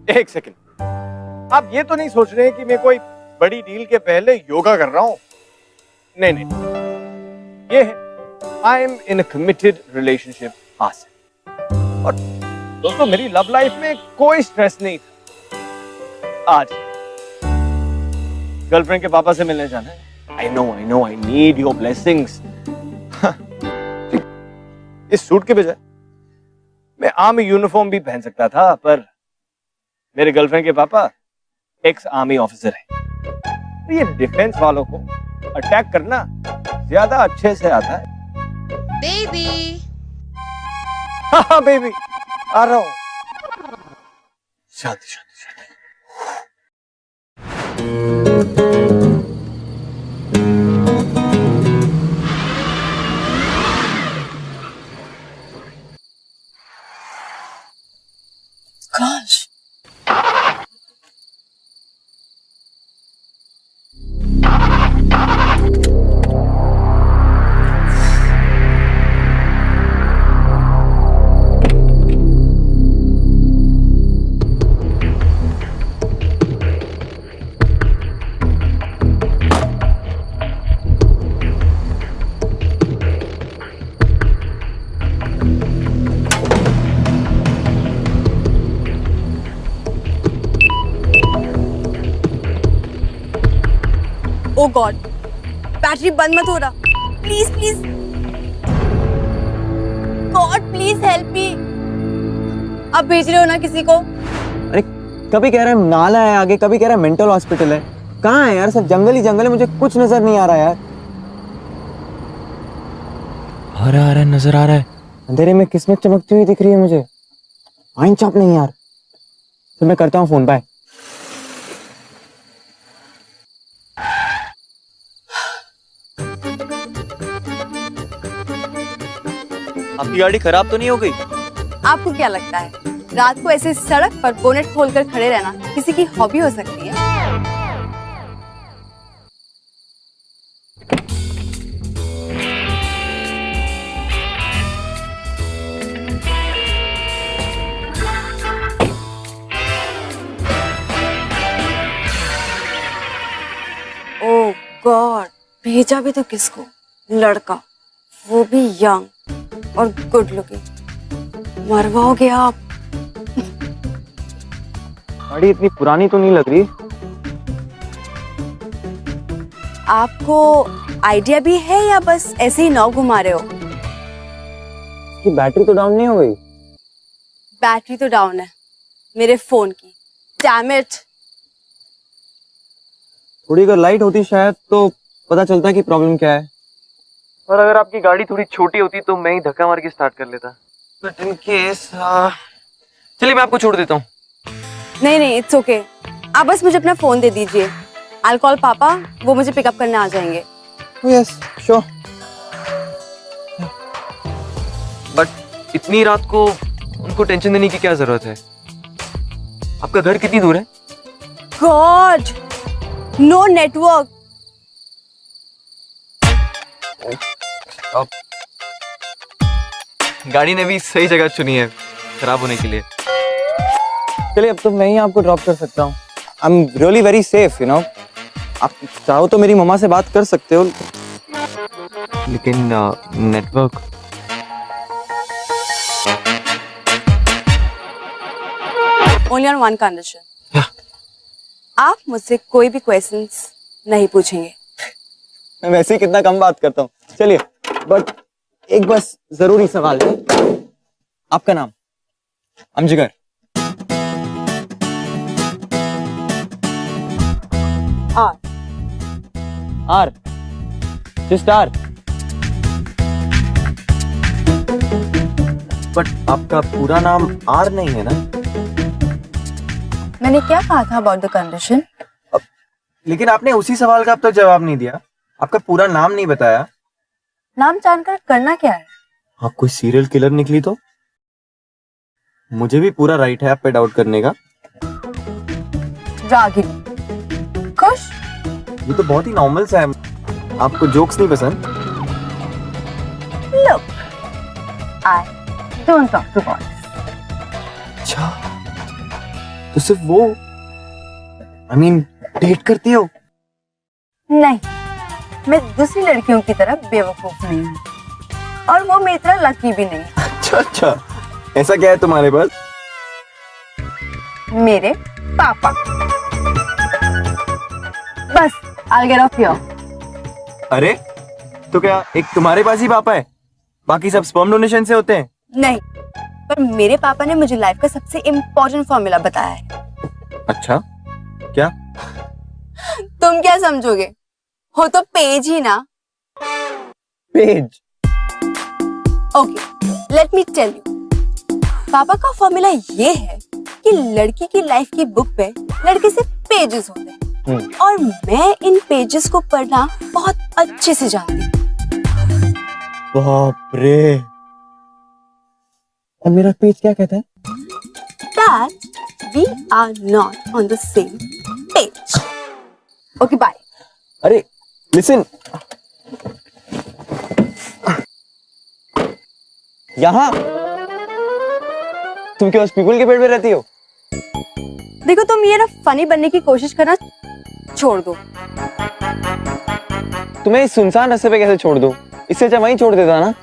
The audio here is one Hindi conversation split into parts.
एक सेकंड, आप ये तो नहीं सोच रहे कि मैं कोई बड़ी डील के पहले योगा कर रहा हूं? नहीं नहीं, ये है I am in a committed relationship Asif. और दोस्तों मेरी लव लाइफ में कोई स्ट्रेस नहीं था। आज गर्लफ्रेंड के पापा से मिलने जाना है। I know I need your blessings. इस सूट के बजाय मैं आर्मी यूनिफॉर्म भी पहन सकता था, पर मेरे गर्लफ्रेंड के पापा एक्स आर्मी ऑफिसर है। ये डिफेंस वालों को अटैक करना ज्यादा अच्छे से आता है। बेबी। हाँ बेबी, आ रहा हूं। शांति शांति शांति। Gosh. ओ गॉड, बैटरी बंद मत हो रहा। Please please God please help me. आप भेज रहे हो ना किसी को? अरे कभी कह रहा है नाला है आगे, कभी कह रहा है मेंटल हॉस्पिटल है। कहाँ है यार? सब जंगल ही जंगल है, मुझे कुछ नजर नहीं आ रहा यार। आ रहा है, नजर आ रहा है। अंधेरे में किस्मत चमकती हुई दिख रही है मुझे। आइन चाप नहीं यार। तो मैं करता हूँ फोन, बाय। आपकी गाड़ी खराब तो नहीं हो गई? आपको क्या लगता है रात को ऐसे सड़क पर बोनेट खोलकर खड़े रहना किसी की हॉबी हो सकती है? ओह गॉड, भेजा भी तो किसको? लड़का, वो भी यंग और गुड लुकिंग। मरवाओगे आप। गाड़ी इतनी पुरानी तो नहीं लग रही। आपको आइडिया भी है या बस ऐसे ही नौ घुमा रहे हो? कि बैटरी तो डाउन नहीं हो गई? बैटरी तो डाउन है मेरे फोन की। Damn it. थोड़ी अगर लाइट होती शायद तो पता चलता कि प्रॉब्लम क्या है। और अगर आपकी गाड़ी थोड़ी छोटी होती तो मैं ही धक्का मार के स्टार्ट कर लेता। बट इन केस चलिए मैं आपको छोड़ देता हूँ। नहीं नहीं, इट्स ओके। आप बस मुझे अपना फोन दे दीजिए। आई कॉल पापा, वो मुझे पिकअप करने आ जाएंगे। Yes sure. बट इतनी रात को उनको टेंशन देने की क्या जरूरत है? आपका घर कितनी दूर है? God, no network. गाड़ी ने भी सही जगह चुनी है खराब होने के लिए। चलिए अब तो मैं ही आपको ड्रॉप कर सकता हूँ। I am really very safe, you know. आप चाहो तो मेरी मम्मा से बात कर सकते हो। लेकिन network. Only on one condition. आप मुझसे कोई भी क्वेश्चंस नहीं पूछेंगे। मैं वैसे ही कितना कम बात करता हूँ। चलिए, बट एक बस जरूरी सवाल है। आपका नाम? अमजिगर। R. R? Just R? But आपका पूरा नाम आर नहीं है ना? मैंने क्या कहा था अबाउट द कंडीशन? लेकिन आपने उसी सवाल का अब तक जवाब नहीं दिया। आपका पूरा नाम नहीं बताया। नाम जानकर करना क्या है? आप कोई सीरियल किलर निकली तो? मुझे भी पूरा राइट है आप पे डाउट करने का। रागिनी। खुश? ये तो बहुत ही नॉर्मल सा है। आपको जोक्स नहीं पसंद? Look, I don't talk to boys. अच्छा, तो सिर्फ वो, I mean, डेट करती हो? नहीं, मैं दूसरी लड़कियों की तरह बेवकूफ नहीं हूँ और वो मेरी तरह लकी भी नहीं। अच्छा, ऐसा क्या है तुम्हारे पास? मेरे पापा। बस, I'll get off here. अरे तो क्या एक तुम्हारे पास ही पापा है, बाकी सब स्पर्म डोनेशन से होते हैं? नहीं, पर मेरे पापा ने मुझे लाइफ का सबसे इम्पोर्टेंट फॉर्मूला बताया है। अच्छा, क्या? तुम क्या समझोगे? हो तो पेज ही ना। Page? Okay, let me tell you. पापा का फॉर्मूला ये है कि लड़की की लाइफ की बुक पे लड़के से पेजेस होते हैं और मैं इन पेजेस को पढ़ना बहुत अच्छे से जानती हूँ। बाप रे। और मेरा पेज क्या कहता है? That we are not on the same page. Okay, bye. अरे लिसन, यहाँ तुम क्या उस पीपल के पेड़ पे रहती हो? देखो, तुम ये ना फनी बनने की कोशिश करना छोड़ दो। तुम्हें इस सुनसान रास्ते पे कैसे छोड़ दूं? इससे अच्छा वहीं छोड़ देता ना।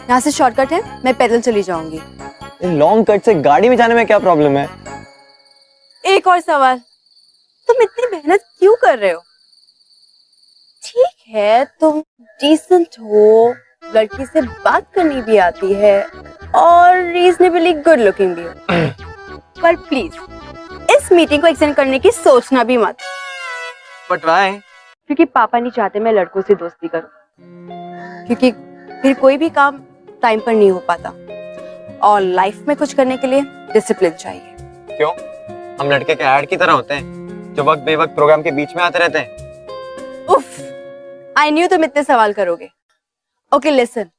यहाँ से शॉर्टकट है, मैं पैदल चली जाऊंगी। लॉन्ग कट से गाड़ी में जाने में क्या प्रॉब्लम है? एक और सवाल, तुम इतनी मेहनत क्यों कर रहे हो? ठीक है, तुम डिसेंट हो, लड़की से बात करनी भी आती है और रीजनेबली गुड लुकिंग भी हो, पर प्लीज इस मीटिंग को एक्सटेंड करने की सोचना भी मत। But why? क्योंकि पापा नहीं चाहते मैं लड़कों से दोस्ती करूं, क्योंकि फिर कोई भी काम टाइम पर नहीं हो पाता और लाइफ में कुछ करने के लिए डिसिप्लिन चाहिए। क्यों? हम लड़के के ऐड की तरह होते हैं जो वक्त बेवक्त प्रोग्राम के बीच में आते रहते हैं। उफ, आई न्यू तुम इतने सवाल करोगे। Okay listen,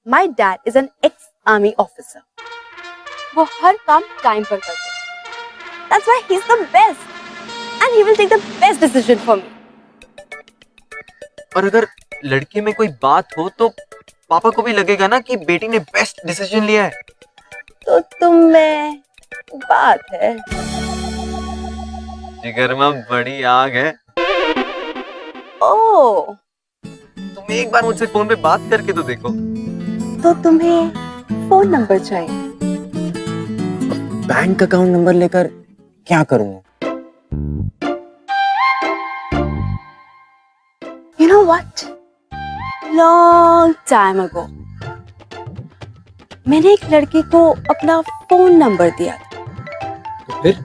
my dad is an ex army officer. वो हर काम टाइम पर करते हैं। That's why he's the best and he will take the best decision for me. और अगर लड़के में कोई बात हो तो पापा को भी लगेगा ना कि बेटी ने बेस्ट डिसीजन लिया है। तो तुम में बात है। जिगर में बड़ी आग है। ओह, तुम एक बार मुझसे फोन पे बात करके तो देखो। तो तुम्हें फोन नंबर चाहिए? बैंक अकाउंट नंबर लेकर क्या करूंगा? You know what? Long time ago, मैंने एक लड़की को अपना फोन नंबर दिया था। तो फिर?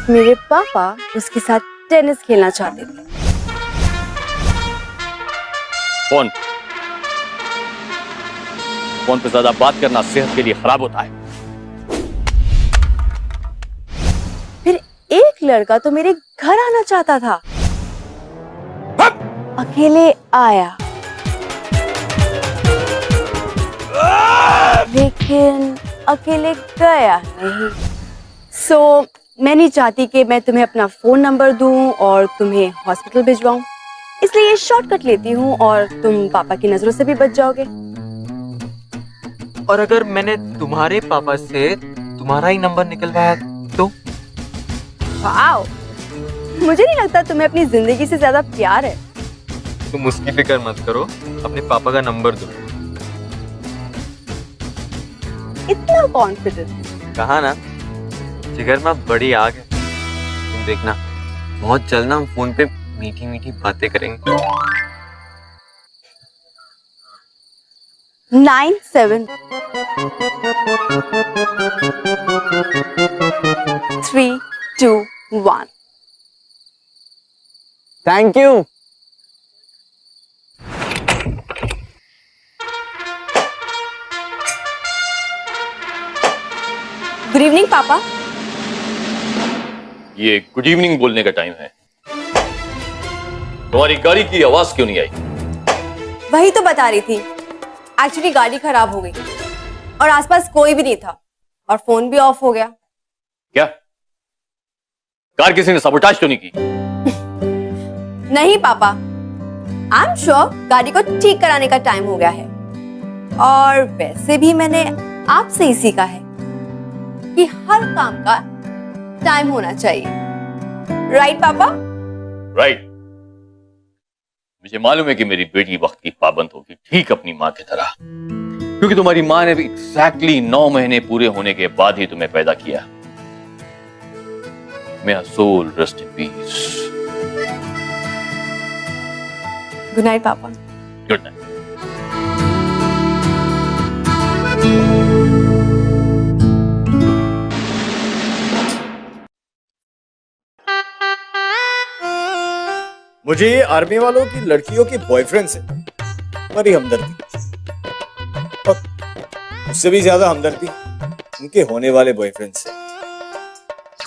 मेरे पापा उसके साथ टेनिस खेलना चाहते थे। फोन पे ज्यादा बात करना सेहत के लिए खराब होता है। फिर एक लड़का तो मेरे घर आना चाहता था, अकेले आया, लेकिन अकेले गया नहीं। सो मैं नहीं चाहती कि मैं तुम्हें अपना फोन नंबर दूं और तुम्हें हॉस्पिटल भिजवाऊं, इसलिए ये शॉर्टकट लेती हूँ और तुम पापा की नजरों से भी बच जाओगे। और अगर मैंने तुम्हारे पापा से तुम्हारा ही नंबर निकलवाया तो? वाओ, मुझे नहीं लगता तुम्हें अपनी जिंदगी से ज्यादा प्यार है। तुम उसकी फिक्र मत करो, अपने पापा का नंबर दो। इतना कॉन्फिडेंस? कहा ना, जिगर में बड़ी आग है। तुम देखना, बहुत जल्द हम फोन पे मीठी मीठी बातें करेंगे। 97 3 2 1। Thank you. गुड इवनिंग पापा। ये गुड इवनिंग बोलने का टाइम है। तुम्हारी गाड़ी की आवाज क्यों नहीं आई? वही तो बता रही थी, एक्चुअली गाड़ी खराब हो गई और आसपास कोई भी नहीं था और फोन भी ऑफ हो गया। क्या कार किसी ने सबोटाज तो नहीं की? नहीं पापा, आई एम श्योर गाड़ी को ठीक कराने का टाइम हो गया है। और वैसे भी मैंने आपसे ही सीखा है कि हर काम का टाइम होना चाहिए, राइट पापा? राइट। मुझे मालूम है कि मेरी बेटी वक्त की पाबंद होगी, ठीक अपनी माँ की तरह, क्योंकि तुम्हारी माँ ने एग्जैक्टली 9 महीने पूरे होने के बाद ही तुम्हें पैदा किया। May her soul rest in peace. Good night पापा। Good night. मुझे आर्मी वालों की लड़कियों के बॉयफ्रेंड से बड़ी हमदर्दी, और उससे भी ज्यादा हमदर्दी उनके होने वाले बॉयफ्रेंड से।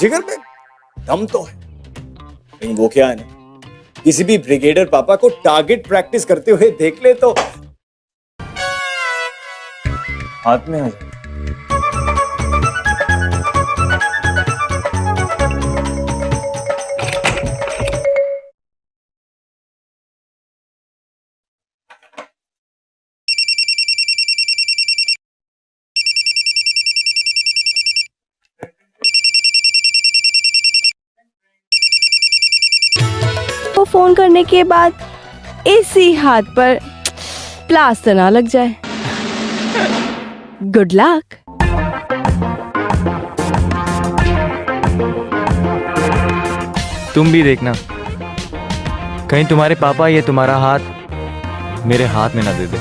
जिगर में दम तो है, लेकिन वो क्या है ना, किसी भी ब्रिगेडर पापा को टारगेट प्रैक्टिस करते हुए देख ले तो हाथ में आ जाए। वो फोन करने के बाद इसी हाथ पर प्लास्टर ना लग जाए। Good luck. तुम भी देखना, कहीं तुम्हारे पापा ये तुम्हारा हाथ मेरे हाथ में ना दे दे।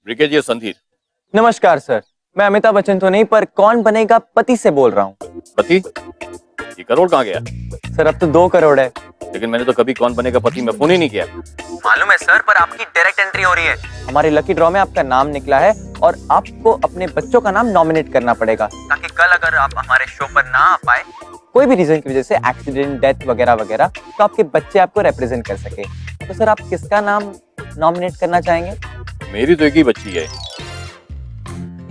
ब्रिगेडियर संधीर। नमस्कार सर, मैं अमिताभ बच्चन तो नहीं, पर कौन बनेगा पति से बोल रहा हूँ। पति? ये करोड़ कहाँ गया? सर अब तो 2 करोड़ है। लेकिन मैंने तो कभी कौन बनेगा पति में फोन ही नहीं किया। मालूम है सर, पर आपकी डायरेक्ट एंट्री हो रही है। हमारे लकी ड्रॉ में आपका नाम निकला है और आपको अपने बच्चों का नाम नॉमिनेट करना पड़ेगा, ताकि कल अगर आप हमारे शो पर ना आ पाए, कोई भी रीजन की वजह से, एक्सीडेंट, डेथ वगैरह वगैरह, तो आपके बच्चे आपको रिप्रेजेंट कर सके। तो सर आप किसका नाम नॉमिनेट करना चाहेंगे? मेरी तो एक ही बच्ची है,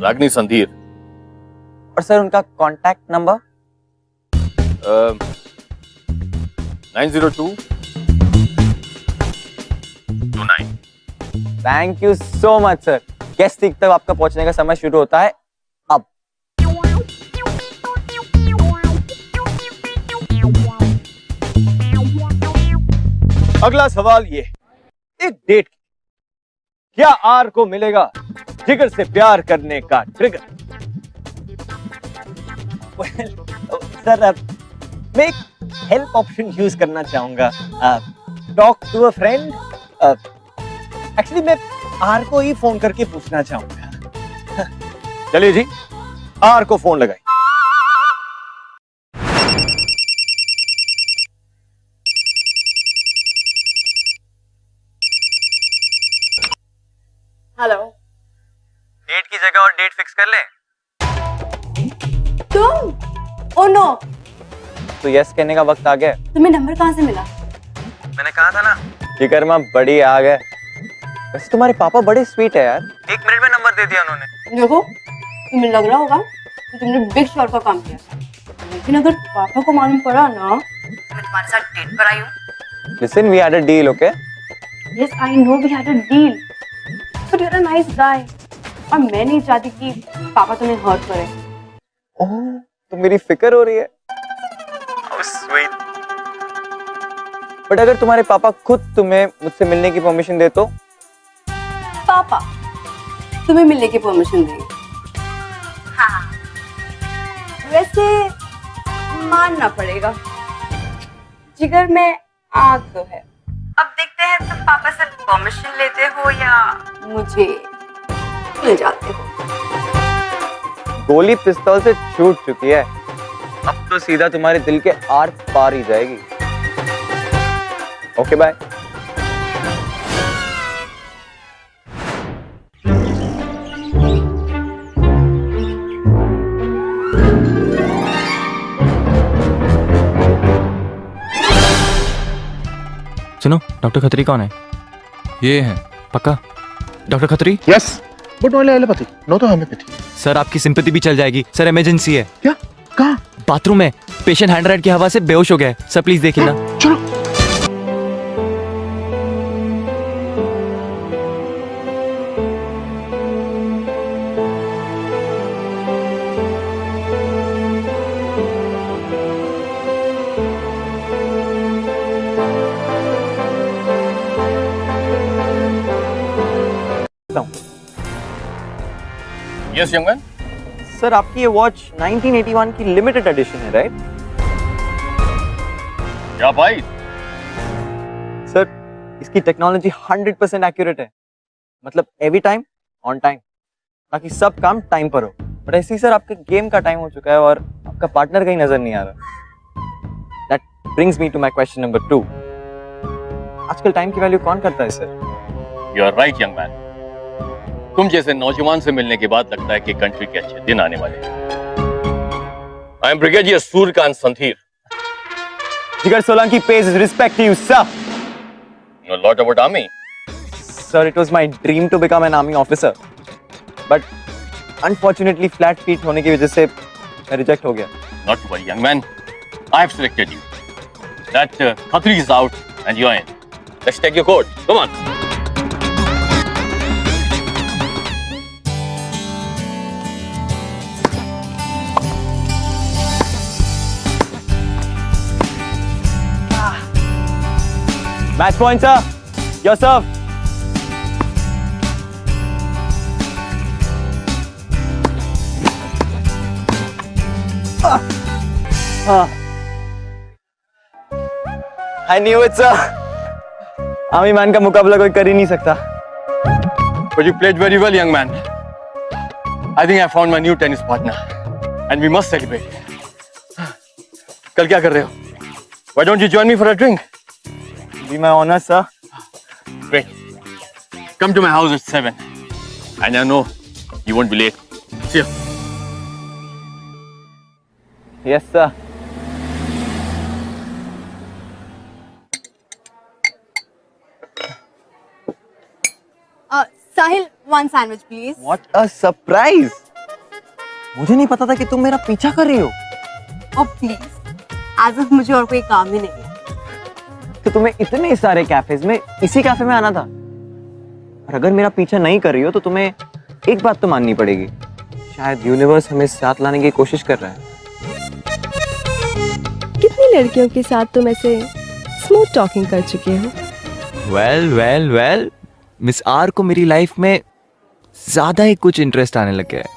रागनी संधीर। और सर उनका contact number? 90229। Thank you so much sir. Guest तक आपका पहुंचने का समय शुरू होता है अब। अगला सवाल ये, एक डेट क्या आर को मिलेगा जिगर से प्यार करने का ट्रिगर? सर मैं एक हेल्प ऑप्शन यूज करना चाहूंगा, talk to a friend. Actually मैं आर को ही फोन करके पूछना चाहूंगा। चलिए जी, आर को फोन लगाई। हेलो। डेट की जगह और डेट फिक्स कर ले। तुम? Oh no. तो यस कहने का वक्त आ गया। तुम्हें नंबर कहाँ से मिला? मैंने कहा था ना, फिकर मां बड़ी आ गए। वैसे तुम्हारे पापा बड़े स्वीट है यार, 1 मिनट में नंबर दे दिया उन्होंने। देखो, तुम्हें लग रहा होगा कि तुमने बिग शॉट का काम किया, लेकिन अगर पापा को मालूम पड़ा ना मैं तुम्हारे साथ डेट पर आई हूँ। Listen, we had a deal, okay? Yes I know we had a deal, but you are a nice guy, और मैं नहीं चाहती कि पापा तुम्हें हर्ट करे। ओह, तो मेरी फिक्र हो रही है। How sweet. बट अगर तुम्हारे पापा खुद तुम्हें मुझसे मिलने की परमिशन दे तो? पापा तुम्हें मिलने की परमिशन देंगे? हाँ, वैसे मानना पड़ेगा, जिगर में आग तो है। अब देखते हैं तुम पापा से परमिशन लेते हो या मुझे मिल जाते हो। गोली पिस्तौल से छूट चुकी है, अब तो सीधा तुम्हारे दिल के आर पार ही जाएगी। Okay bye. सुनो, डॉक्टर खत्री कौन है? ये है पक्का doctor Khatri? Yes, but only allopathy, no तो होम्योपैथी। सर आपकी सिंपैथी भी चल जाएगी। सर इमरजेंसी है। क्या? कहाँ? बाथरूम में पेशेंट हैंड की हवा से बेहोश हो गया है। सर प्लीज देखिए ना। Yes young man. सर आपकी ये वॉच 1981 की लिमिटेड एडिशन है, राइट? क्या भाई? सर इसकी टेक्नोलॉजी 100% एक्यूरेट है, मतलब एवरी टाइम ऑन टाइम, ताकि सब काम टाइम पर हो। बट ऐसे ही सर आपके गेम का टाइम हो चुका है और आपका पार्टनर कहीं नजर नहीं आ रहा। That brings me to my question number 2। आजकल टाइम की वैल्यू कौन करता है sir? You are right young man. तुम जैसे नौजवान से मिलने के बाद लगता है कि कंट्री के अच्छे दिन आने वाले हैं। I am brigadier Suryakant Sandhir. Jigar Solanki pays his respect to you, sir. You know a lot about army. Sir, it was my dream to become an army officer, but unfortunately flat feet होने की वजह से मैं रिजेक्ट हो गया। Not to worry, young man. I have selected you. That Khatri is out and you are in. Let's take your court. Come on. Match point, sir. Your serve. I knew it, sir. Army man का मुकाबला कोई कर ही नहीं सकता। But you played very well, young man. I think I found my new tennis partner, and we must celebrate. कल क्या कर रहे हो? Why don't you join me for a drink? Be my honor, sir. Great. Come to my house at 7. And I know you won't be late. See you. Yes, sir. Sahil, one sandwich please. What a surprise! मुझे नहीं पता था कि तुम मेरा पीछा कर रही हो। Oh please. आज तक मुझे और कोई काम ही नहीं है। तो तुम्हें इतने सारे कैफेज में इसी कैफे में आना था। और अगर मेरा पीछा नहीं कर रही हो तो तुम्हें एक बात तो माननी पड़ेगी, शायद यूनिवर्स हमें साथ लाने की कोशिश कर रहा है। कितनी लड़कियों के साथ तुम ऐसे स्मूथ टॉकिंग कर चुके हो? वेल मिस आर को मेरी लाइफ में ज्यादा ही कुछ इंटरेस्ट आने लग गया है।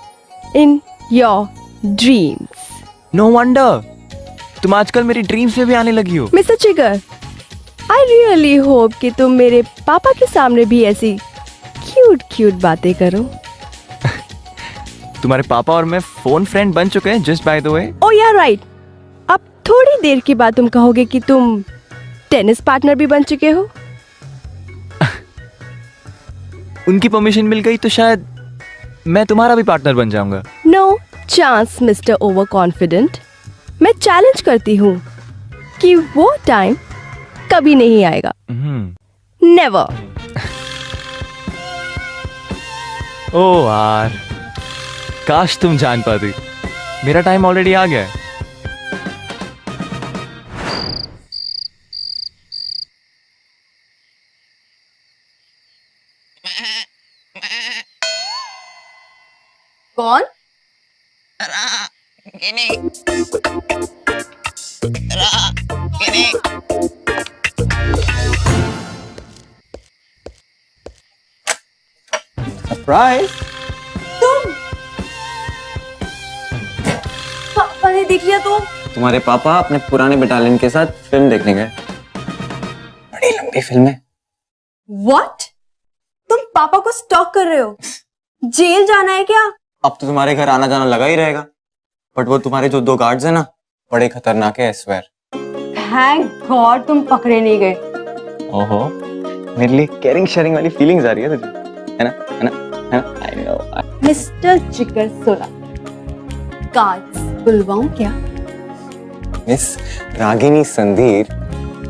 In your dreams. No wonder, तुम आजकल मेरी ड्रीम्स में भी आने लगी हो। मिस्टर जिगर, आई रियली होप कि तुम मेरे पापा के सामने भी ऐसी क्यूट बातें करो। तुम्हारे पापा और मैं फोन फ्रेंड बन चुके हैं, जस्ट बाय द वे। ओ या राइट, अब थोड़ी देर के बाद तुम कहोगे कि तुम टेनिस पार्टनर भी बन चुके हो। उनकी परमिशन मिल गई तो शायद मैं तुम्हारा भी पार्टनर बन जाऊंगा। No chance mister overconfident. मैं चैलेंज करती हूँ कि वो टाइम कभी नहीं आएगा। नेवर। ओ यार, काश तुम जान पाती, मेरा टाइम ऑलरेडी आ गया है। कौन? सरप्राइज! पापा ने देख लिया तो? तुम्हारे पापा अपने पुराने बटालियन के साथ फिल्म देखने गए। बड़ी लंबी फिल्म है। What? तुम पापा को स्टॉक कर रहे हो? जेल जाना है क्या? अब तो तुम्हारे घर आना जाना लगा ही रहेगा, बट वो तुम्हारे जो 2 गार्ड्स हैं ना, बड़े खतरनाक है, I swear। Thank God तुम पकड़े नहीं गए। ओहो, मेरे लिए केयरिंग शेयरिंग वाली फीलिंग्स आ रही है तुझे, है ना? है ना? है ना? I know। मिस्टर जिगर सोला, कार्ड्स बुलवाऊं क्या? मिस रागिनी संधीर,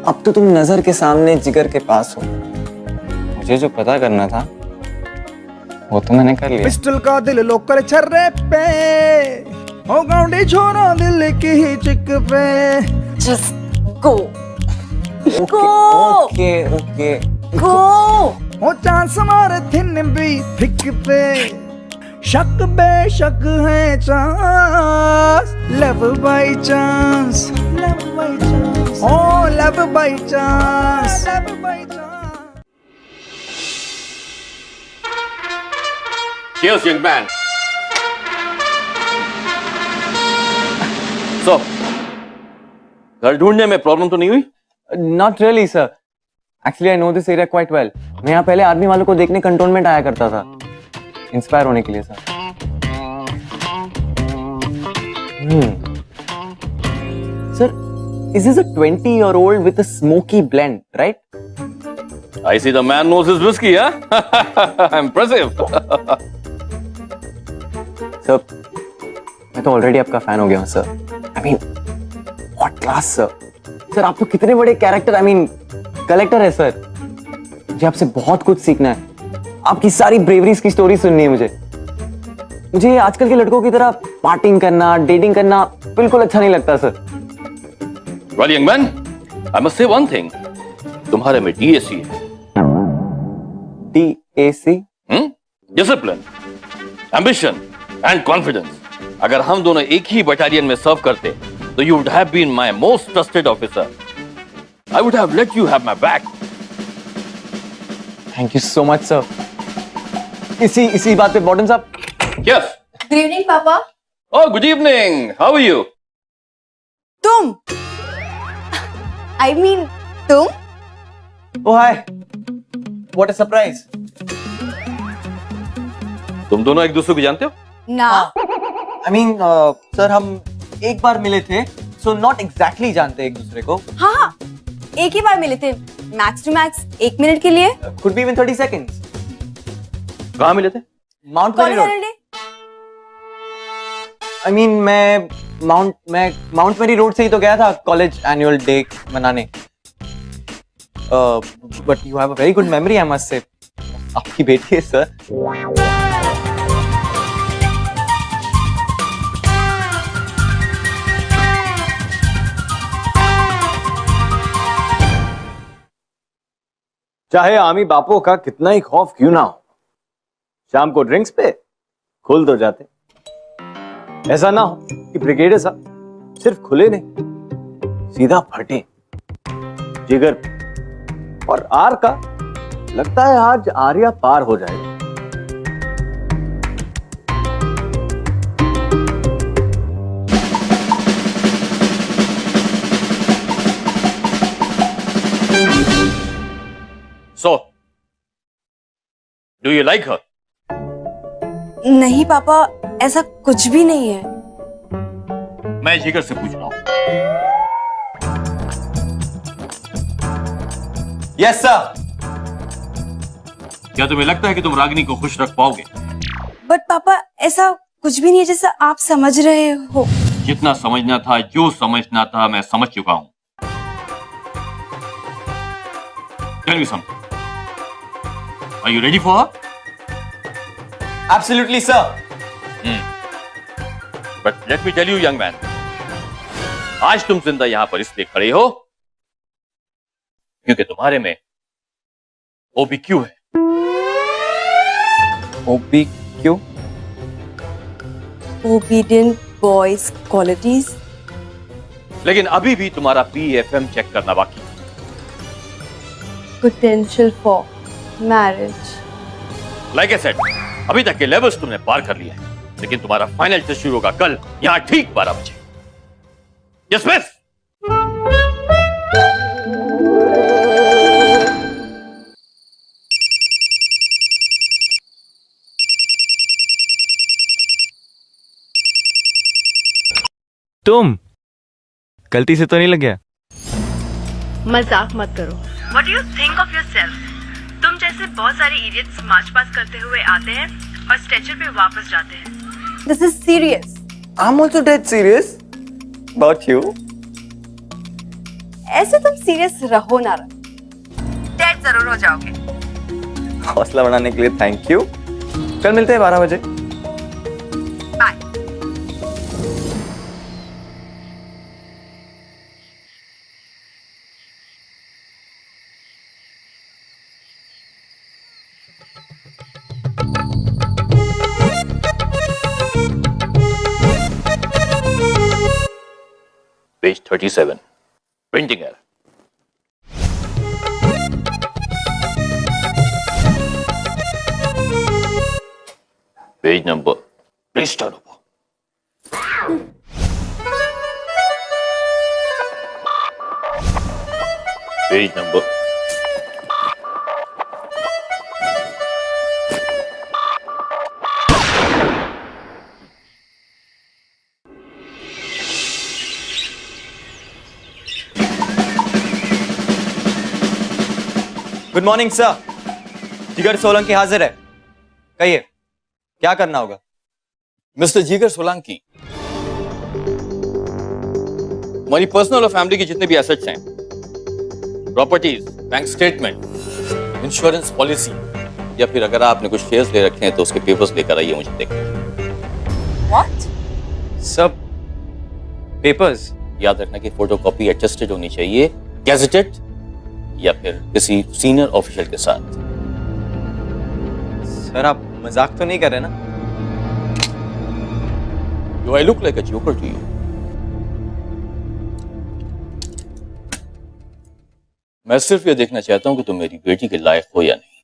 अब तो तुम नजर के सामने जिगर के पास हो। मुझे जो पता करना था वो तो मैंने कर लिया। पिस्टल का दिल लोकर छर्रे पे हो गाउंडी छोरा दिल की चिक पे Just go. Go. Okay okay Go. हो चांस मारे थिन भी फिक पे शक बेशक है chance love by chance oh love by chance Cheers, young man. So, घर ढूंढने में प्रॉब्लम तो नहीं हुई? Not really sir, actually I know this area quite well. मैं यहाँ पहले आर्मी वालों को देखने कंटोनमेंट आया करता था, इंस्पायर होने के लिए sir. Sir, is this a 20-year-old with a smoky blend, right? I see the man knows his whiskey, huh? Impressive. Sir, मैं तो ऑलरेडी आपका फैन हो गया हूँ sir. I mean what class sir. Sir आप तो कितने बड़े कैरेक्टर, आई मीन कलेक्टर है सर। मुझे आपसे बहुत कुछ सीखना है, आपकी सारी ब्रेवरीज की स्टोरी सुननी है मुझे आजकल के लड़कों की तरह पार्टिंग करना, डेटिंग करना बिल्कुल अच्छा नहीं लगता sir. Well, young man, I must say one thing. तुम्हारे में DAC है। DAC? Discipline, ambition and confidence. अगर हम दोनों एक ही बटालियन में सर्व करते तो you would have been my most trusted officer. I would have let you have my back. Thank you so much sir. इसी बात पे बॉटम साहब। Yes. गुड इवनिंग पापा। Oh, good evening. How are you? तुम आई मीन तुम ओह हाय, व्हाट अ सरप्राइज। तुम दोनों एक दूसरे को जानते हो? ना आई मीन सर हम एक बार मिले थे, सो नॉट एग्जैक्टली जानते एक दूसरे को। हाँ एक ही बार मिले थे, मैक्स टू मैक्स 1 मिनट के लिए। Could be even 30 seconds. कहाँ मिले थे? Mount very road. I mean मैं माउंट वेरी रोड से ही तो गया था कॉलेज एनुअल डे मनाने। But you have a very good memory I must say. आपकी बेटी है सर। चाहे आमी बापों का कितना ही खौफ क्यों ना हो, शाम को ड्रिंक्स पे खुल तो जाते। ऐसा ना हो कि ब्रिगेडियर साहब सिर्फ खुले नहीं, सीधा फटे। जिगर और आर का लगता है आज आर्या पार हो जाएगा। So, do you like her? नहीं पापा, ऐसा कुछ भी नहीं है। मैं जिगर से पूछ रहा हूं। Yes sir. क्या तुम्हें लगता है कि तुम रागिनी को खुश रख पाओगे? बट पापा ऐसा कुछ भी नहीं है जैसा आप समझ रहे हो। जितना समझना था, जो समझना था, मैं समझ चुका हूं। Tell me something. Are you ready for her? Absolutely, sir. But let me tell you, young man, आज तुम जिंदा यहां पर इसलिए खड़े हो क्योंकि तुम्हारे में OBQ है। OBQ? Obedient boys qualities. लेकिन अभी भी तुम्हारा PFM चेक करना बाकी है। Potential for marriage. Like I said, अभी तक के लेवल्स तुमने पार कर लिए हैं, लेकिन तुम्हारा फाइनल टेस्ट शुरू होगा कल यहां ठीक 12 बजे। Yes miss. तुम गलती से तो नहीं लग गया? मजाक मत करो। What do you think of yourself? तुम जैसे बहुत सारे इडियट्स मार्च पास करते हुए आते हैं और स्ट्रेचर पे वापस जाते हैं। This is serious. I'm also dead serious about you. ऐसे तुम सीरियस रहो ना रहो, डेड जरूर हो जाओगे। हौसला बढ़ाने के लिए थैंक यू। कल मिलते हैं 12 बजे। बाय। Page 37, printing error. Page number, please turn over. Page number, good morning sir. Jigar Solanki हाजिर है, कहिए क्या करना होगा? मिस्टर जिगर सोलंकी, हमारी पर्सनल और फैमिली के जितने भी एसेट्स हैं, properties, bank statement, insurance policy, या फिर अगर आपने कुछ शेयर्स ले रखे हैं तो उसके पेपर्स लेकर आइए, मुझे देखना। What? सब पेपर्स? याद रखना कि फोटोकॉपी अटेस्टेड होनी चाहिए, गैजेटेड या फिर किसी सीनियर ऑफिशियल के साथ। सर आप मजाक तो नहीं कर रहे ना? Do I look like a joker to you? मैं सिर्फ ये देखना चाहता हूं कि तुम मेरी बेटी के लायक हो या नहीं।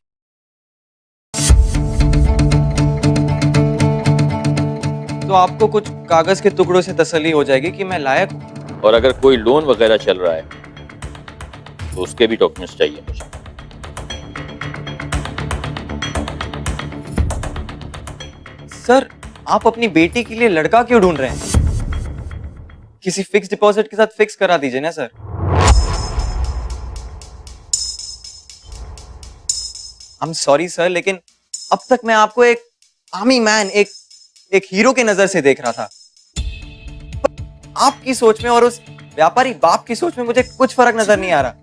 तो आपको कुछ कागज के टुकड़ों से तसल्ली हो जाएगी कि मैं लायक हूं। और अगर कोई लोन वगैरह चल रहा है तो उसके भी डॉक्यूमेंट्स चाहिए मुझे। सर आप अपनी बेटी के लिए लड़का क्यों ढूंढ रहे हैं? किसी फिक्स डिपॉजिट के साथ फिक्स करा दीजिए ना sir. I am sorry sir, लेकिन अब तक मैं आपको एक आर्मी मैन, एक हीरो के नजर से देख रहा था। आपकी सोच में और उस व्यापारी बाप की सोच में मुझे कुछ फर्क नजर नहीं आ रहा,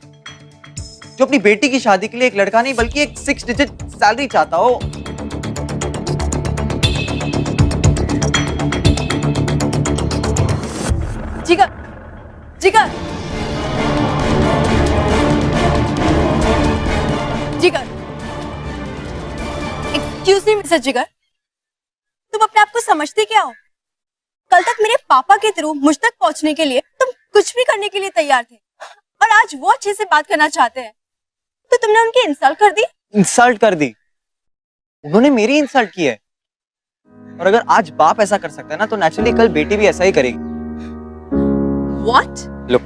जो अपनी बेटी की शादी के लिए एक लड़का नहीं बल्कि एक 6 डिजिट सैलरी चाहता हो। जिगर, जिगर, जिगर, एक्सक्यूज मी मिस्टर जिगर, तुम अपने आप को समझते क्या हो? कल तक मेरे पापा के थ्रू मुझ तक पहुंचने के लिए तुम कुछ भी करने के लिए तैयार थे, और आज वो अच्छे से बात करना चाहते हैं तो तुमने उनकी इंसल्ट कर दी। इंसल्ट कर दी? उन्होंने मेरी इंसल्ट की है, और अगर आज बाप ऐसा कर सकता है ना तो नेचुरली कल बेटी भी ऐसा ही करेगी। What? लुक,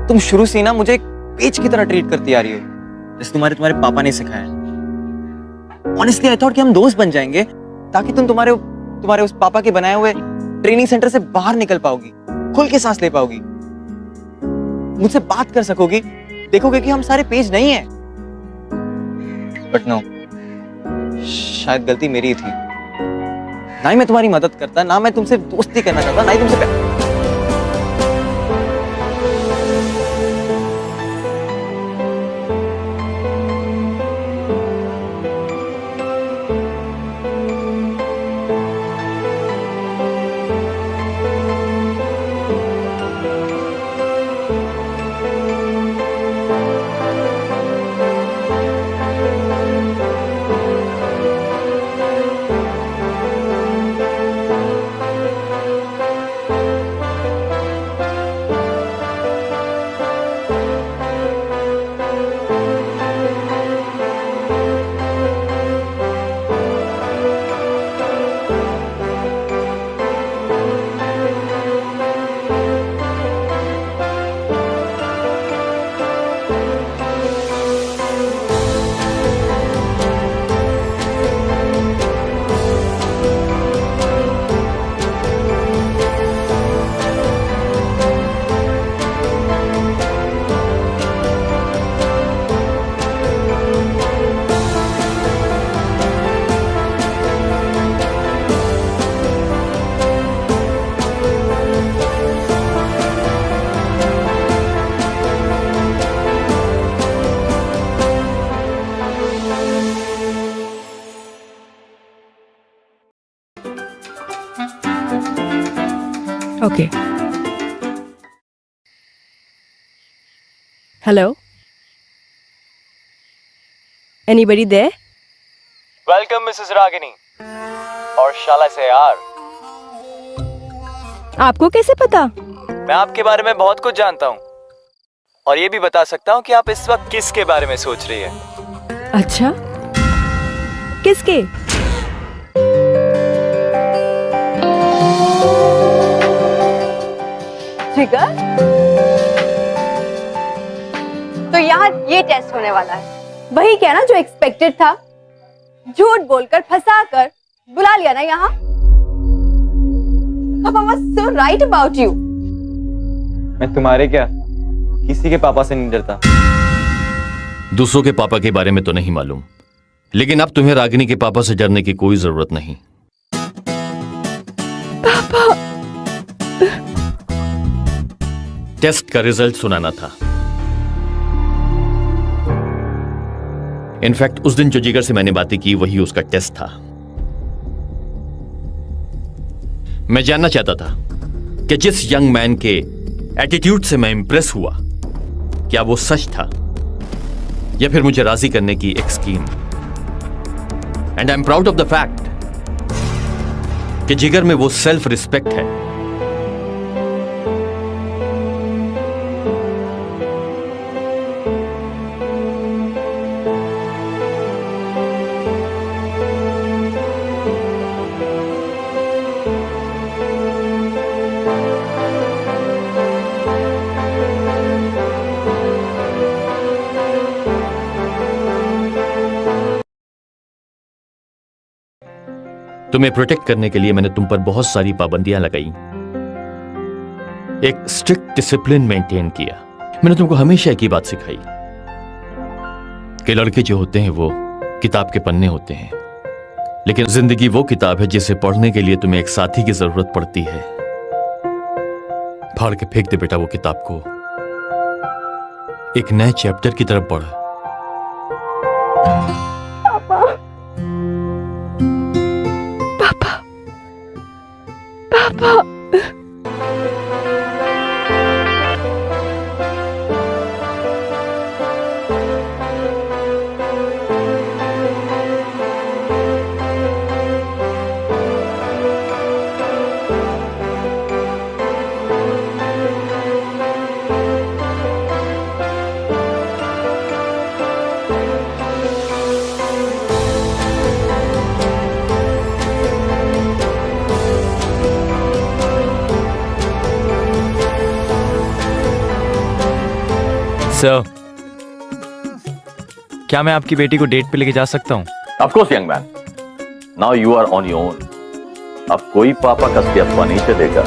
तुम शुरू से ना मुझे एक पेज की तरह ट्रीट करती आ रही हो, जैसे तुम्हारे पापा ने सिखाया। ऑनेस्टली आई थॉट कि हम दोस्त बन जाएंगे ताकि तुम तुम्हारे उस पापा के बनाए हुए ट्रेनिंग सेंटर से बाहर निकल पाओगी, खुल के सांस ले पाओगी, मुझसे बात कर सकोगी, देखोगे कि हम सारे पेज नहीं है। बट नो, शायद गलती मेरी थी। ना ही मैं तुम्हारी मदद करता, ना मैं तुमसे दोस्ती करना चाहता, ना ही तुमसे Okay. Hello? Anybody there? Welcome Mrs Ragini, और शाला से यार। आपको कैसे पता? मैं आपके बारे में बहुत कुछ जानता हूँ और ये भी बता सकता हूँ कि आप इस वक्त किसके बारे में सोच रही है। अच्छा, किसके? जिगर? तो यहाँ ये टेस्ट होने वाला है, वही क्या ना जो एक्सपेक्टेड था। झूठ बोलकर फंसाकर बुला लिया ना यहाँ। पापा was so right about you. मैं तुम्हारे क्या किसी के पापा से नहीं डरता। दूसरों के पापा के बारे में तो नहीं मालूम, लेकिन अब तुम्हें रागिनी के पापा से डरने की कोई जरूरत नहीं। पापा। टेस्ट का रिजल्ट सुनाना था। इनफैक्ट उस दिन जो जिगर से मैंने बातें की वही उसका टेस्ट था। मैं जानना चाहता था कि जिस यंग मैन के एटीट्यूड से मैं इंप्रेस हुआ, क्या वो सच था या फिर मुझे राजी करने की एक scheme. And I am proud of the fact कि जिगर में वो सेल्फ रिस्पेक्ट है। तुम्हें प्रोटेक्ट करने के लिए मैंने तुम पर बहुत सारी पाबंदियां लगाई, एक स्ट्रिक्ट डिसिप्लिन मेंटेन किया। मैंने तुमको हमेशा एक ही बात सिखाई कि लड़के जो होते हैं वो किताब के पन्ने होते हैं, लेकिन जिंदगी वो किताब है जिसे पढ़ने के लिए तुम्हें एक साथी की जरूरत पड़ती है। फाड़ के फेंक दे बेटा वो किताब को, एक नए चैप्टर की तरफ बढ़। पापा। सर, क्या मैं आपकी बेटी को डेट पे लेके जा सकता हूँ? Of course, young man. Now you are on your own. अब कोई पापा कस के अफवाह नहीं चलेगा।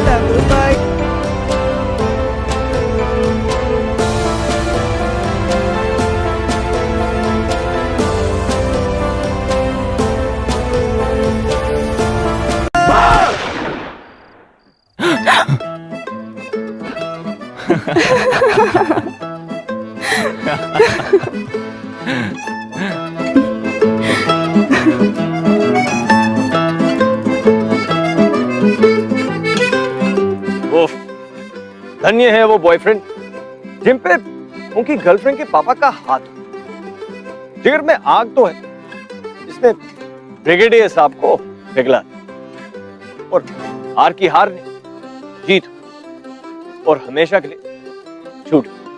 धन्य है वो बॉयफ्रेंड जिन पे उनकी गर्लफ्रेंड के पापा का हाथ हो। जिगर में आग तो है जिसने ब्रिगेडियर साहब को पिघला, और हार की हार नहीं, जीत और हमेशा के लिए छूट।